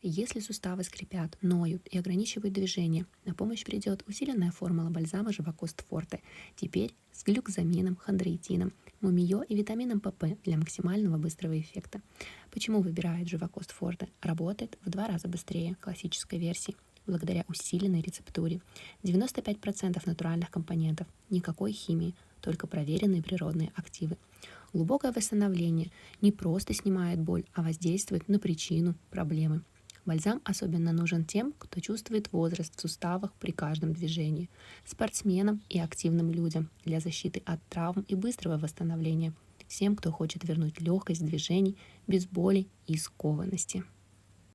Если суставы скрипят, ноют и ограничивают движение, на помощь придет усиленная формула бальзама Живокост Форте. Теперь с глюкозамином, хондроитином, мумиё и витамином ПП для максимального быстрого эффекта. Почему выбирают Живокост Форте? Работает в 2 раза быстрее классической версии благодаря усиленной рецептуре. 95% натуральных компонентов, никакой химии, только проверенные природные активы. Глубокое восстановление не просто снимает боль, а воздействует на причину проблемы. Бальзам особенно нужен тем, кто чувствует возраст в суставах при каждом движении, спортсменам и активным людям для защиты от травм и быстрого восстановления, всем, кто хочет вернуть легкость движений без боли и скованности.